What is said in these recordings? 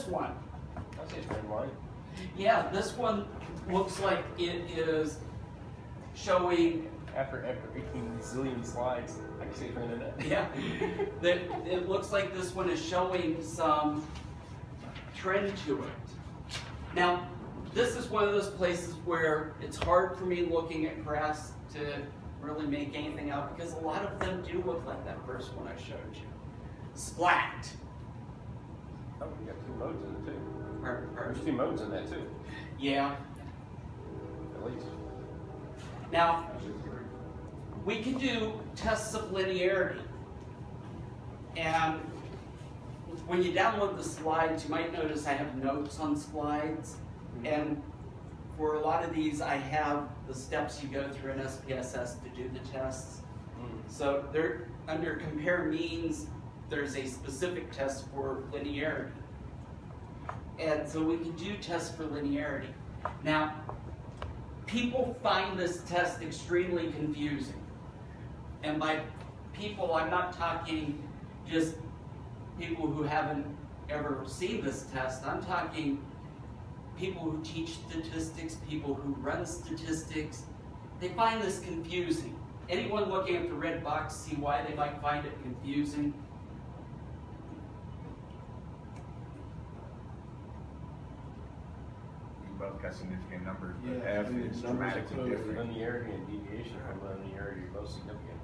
one. I say trend line. Yeah, this one looks like it is showing. After 18 zillion slides, I can see it for the internet. Yeah, it looks like this one is showing some trend to it. Now, this is one of those places where it's hard for me looking at graphs to really make anything out because a lot of them do look like that first one I showed you. Splat. Oh, we got 2 modes in it too. There's There's 2 modes in that too. Yeah. At least. Now, we can do tests of linearity. And when you download the slides, you might notice I have notes on slides. And for a lot of these, I have the steps you go through in SPSS to do the tests. So there, under compare means, there's a specific test for linearity. And so we can do tests for linearity. Now, people find this test extremely confusing. And by people, I'm not talking just people who haven't ever seen this test. I'm talking people who teach statistics, people who run statistics. They find this confusing. Anyone looking at the red box see why they might find it confusing? Both got significant numbers, but Yeah, F is dramatically different. Linearity and deviation from linearity are both significant.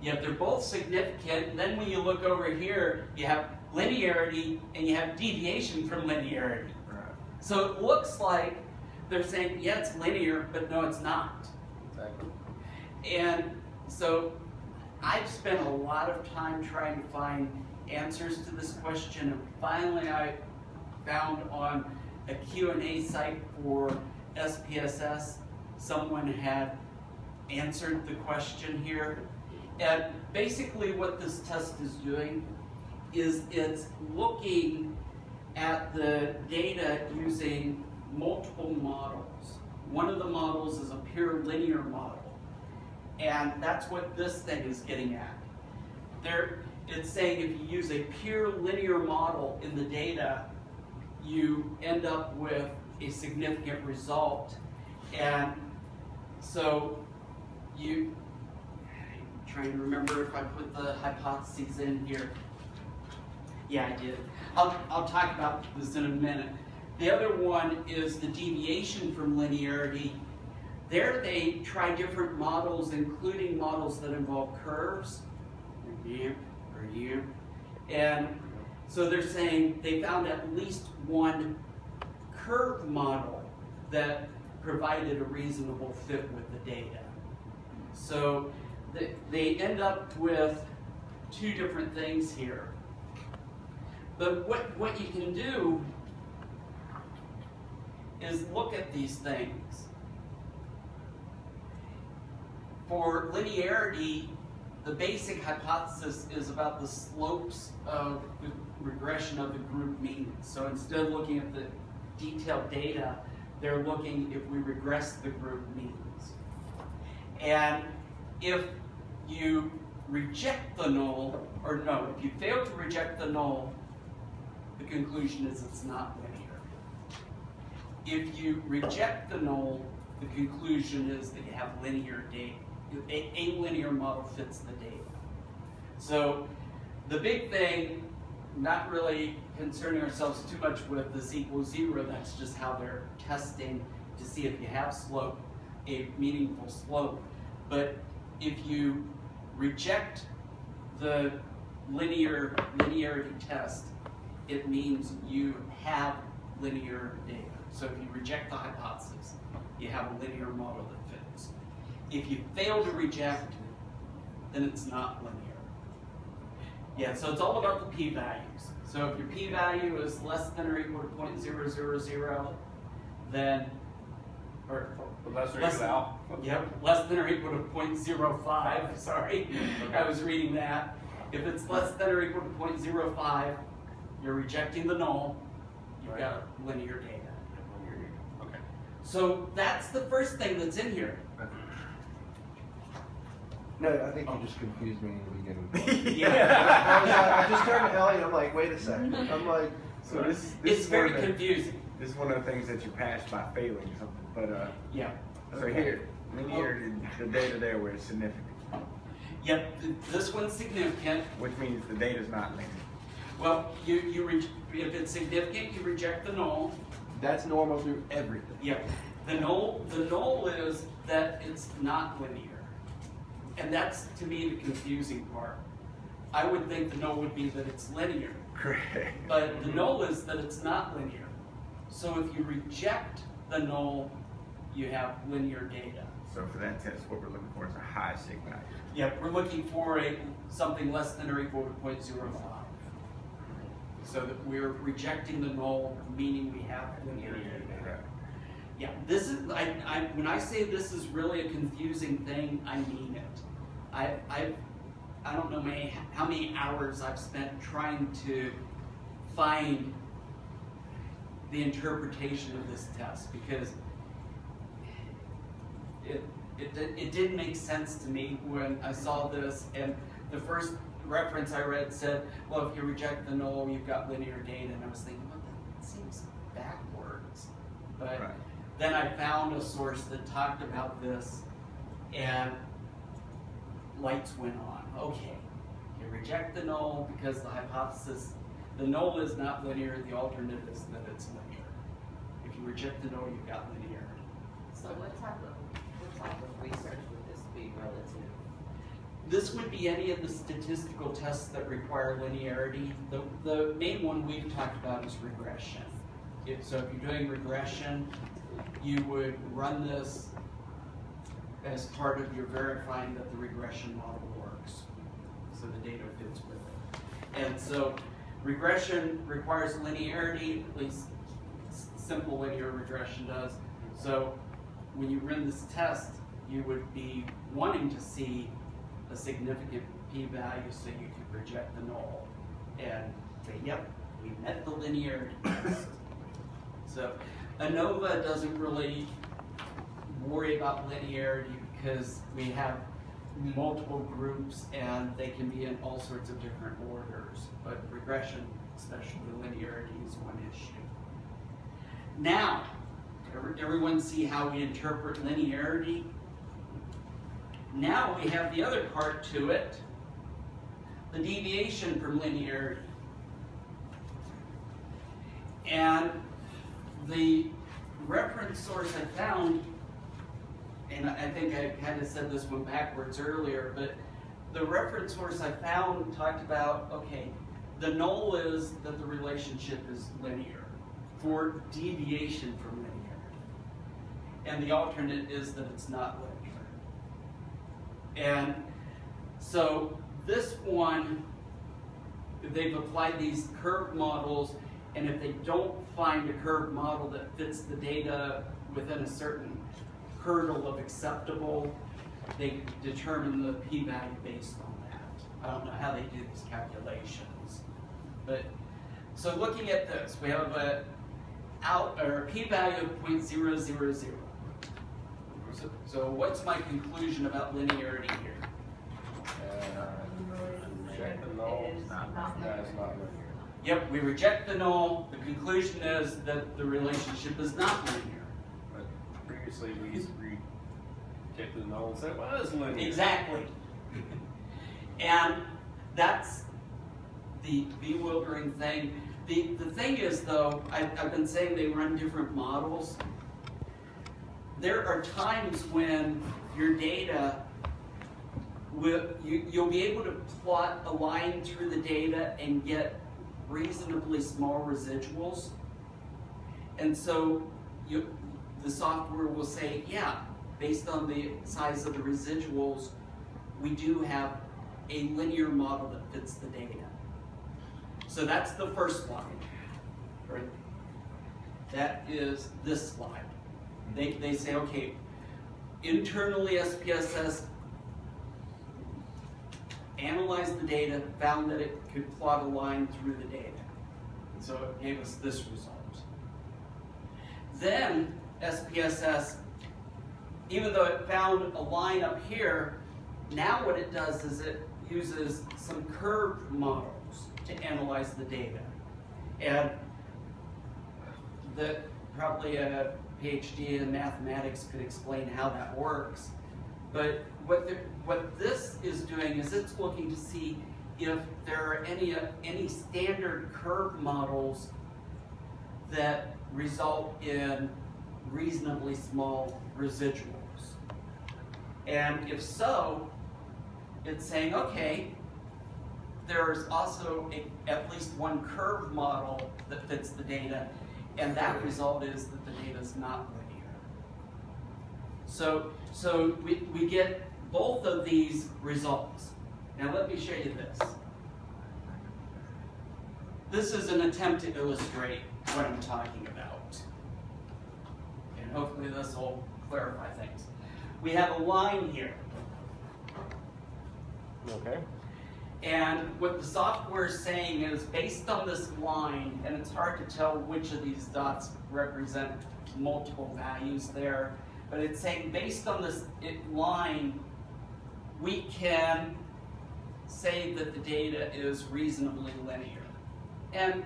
Yeah, they're both significant. And then when you look over here, you have linearity and you have deviation from linearity. Right. So it looks like they're saying, yeah, it's linear, but no, it's not. Exactly. And so I've spent a lot of time trying to find answers to this question, and finally I found on a Q&A site for SPSS, someone had answered the question here. And basically what this test is doing is it's looking at the data using multiple models. One of the models is a pure linear model. And that's what this thing is getting at. It's saying if you use a pure linear model in the data, you end up with a significant result. And so I'm trying to remember if I put the hypotheses in here. Yeah, I did. I'll talk about this in a minute. The other one is the deviation from linearity. There they try different models, including models that involve curves, and so they're saying they found at least one curve model that provided a reasonable fit with the data. So they end up with 2 different things here. But what you can do is look at these things. For linearity, the basic hypothesis is about the slopes of the regression of the group mean. So instead of looking at the detailed data, they're looking if we regress the group means. And if you reject the null, or no, if you fail to reject the null, the conclusion is it's not linear. If you reject the null, the conclusion is that you have linear data. A linear model fits the data. So the big thing, not really concerning ourselves too much with this equals 0, that's just how they're testing to see if you have slope, a meaningful slope. But if you reject the linearity test, it means you have linear data. So if you reject the hypothesis, you have a linear model that fits. If you fail to reject, then it's not linear. Yeah, so it's all about the p-values. So if your p-value is less than or equal to 0.000, then, or less than less than or equal to 0.05, sorry, I was reading that. If it's less than or equal to 0.05, you're rejecting the null, you've got linear data. Okay. So that's the first thing that's in here. No, I think you just confused me in the beginning. Yeah. I just turned to Ellie and I'm like, wait a second. I'm like, So this It's is very one of the- confusing. This is one of the things that you pass by failing something. But Yeah. so here, linear, the data there where it's significant, Yep, this one's significant. which means the data's not linear. Well, if it's significant, you reject the null. That's normal through everything. Yep. The null is that it's not linear. And that's, to me, the confusing part. I would think the null would be that it's linear. Correct. But the null is that it's not linear. So if you reject the null, you have linear data. So for that test, what we're looking for is a high sig value. Yep, we're looking for something less than or equal to 0.05. So that we're rejecting the null, meaning we have linear data. Right. Yeah, this is, when I say this is really a confusing thing, I mean it. I don't know how many hours I've spent trying to find the interpretation of this test, because it didn't make sense to me when I saw this, and the first reference I read said, well, if you reject the null, you've got linear data, and I was thinking, well, that seems backwards. But Right. then I found a source that talked about this, and lights went on. Okay, you reject the null because the hypothesis, the null is not linear, the alternate is that it's linear. If you reject the null, you've got linear. So what type of research would this be relative? This would be any of the statistical tests that require linearity. The main one we've talked about is regression. So if you're doing regression, you would run this as part of your verifying that the regression model works. So the data fits with it. And so regression requires linearity, at least simple linear regression does. So when you run this test, you would be wanting to see a significant p-value so you could reject the null and say, yep, we met the linearity test. So ANOVA doesn't really worry about linearity because we have multiple groups and they can be in all sorts of different orders, but regression, especially linearity, is one issue. Now, everyone see how we interpret linearity? Now we have the other part to it, the deviation from linearity. And the reference source I found, and I think I kind of said this one backwards earlier, but the reference source I found talked about, okay, the null is that the relationship is linear for deviation from linearity. And the alternate is that it's not linear. And so this one, they've applied these curve models, and if they don't find a curve model that fits the data within a certain hurdle of acceptable, they determine the p-value based on that. I don't know how they do these calculations. But so looking at this, we have a p-value of 0.000. So what's my conclusion about linearity here? Reject the null. That's not linear. Yep, we reject the null. The conclusion is that the relationship is not linear. But previously we rejected the null and said, well, it's linear. Exactly. And that's the bewildering thing. The thing is, though, I've been saying they run different models. There are times when your data, you'll be able to plot a line through the data and get reasonably small residuals. And so the software will say, yeah, based on the size of the residuals, we do have a linear model that fits the data. So that's the first slide. Right? That is this slide. They say, okay, internally SPSS analyzed the data, found that it could plot a line through the data. And so it gave us this result. Then SPSS, even though it found a line up here, now what it does is it uses some curve models to analyze the data. And that probably a PhD in mathematics could explain how that works. But what this is doing is it's looking to see if there are any standard curve models that result in reasonably small residuals. And if so, it's saying, okay, there's also at least one curve model that fits the data, and that result is that the data is not linear. So we get both of these results. Now let me show you this. This is an attempt to illustrate what I'm talking about. And hopefully this will clarify things. We have a line here. Okay. And what the software is saying is, based on this line, and it's hard to tell which of these dots represent multiple values there, but it's saying based on this line, we can say that the data is reasonably linear. And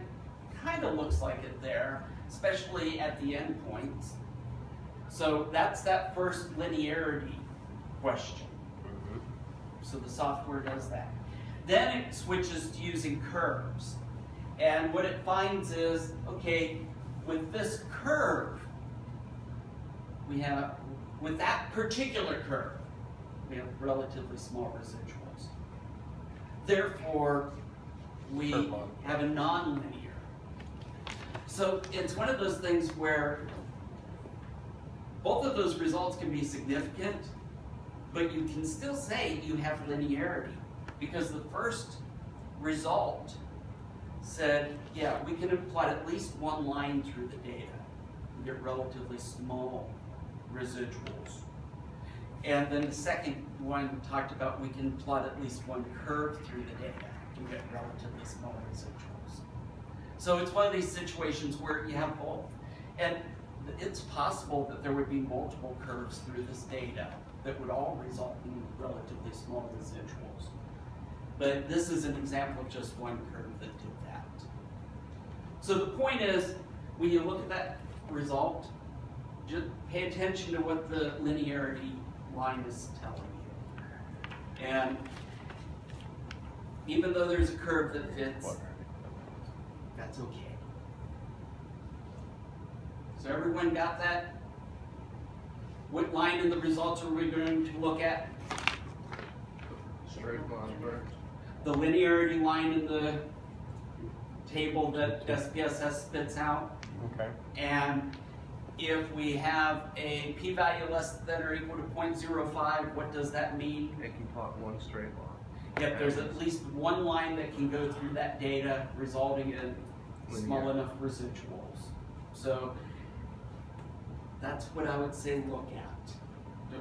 kind of looks like it there, especially at the endpoints. So that's that first linearity question. So the software does that. Then it switches to using curves. And what it finds is, okay, with this curve, with that particular curve, we have relatively small residuals. Therefore, we have a nonlinear. So it's one of those things where both of those results can be significant, but you can still say you have linearity, because the first result said, yeah, we can plot at least one line through the data and get relatively small residuals. And then the second one talked about we can plot at least one curve through the data and get relatively small residuals. So it's one of these situations where you have both. And it's possible that there would be multiple curves through this data that would all result in relatively small residuals. But this is an example of just one curve that did that. So the point is, when you look at that result, just pay attention to what the linearity line is telling you. And even though there's a curve that fits, that's okay. So everyone got that? What line in the results are we going to look at? Straight line, right? The linearity line in the table that SPSS spits out. Okay. And if we have a p-value less than or equal to 0.05, what does that mean? It can plot one straight line. Yep, there's at least one line that can go through that data, resulting in small enough residuals. So that's what I would say look at.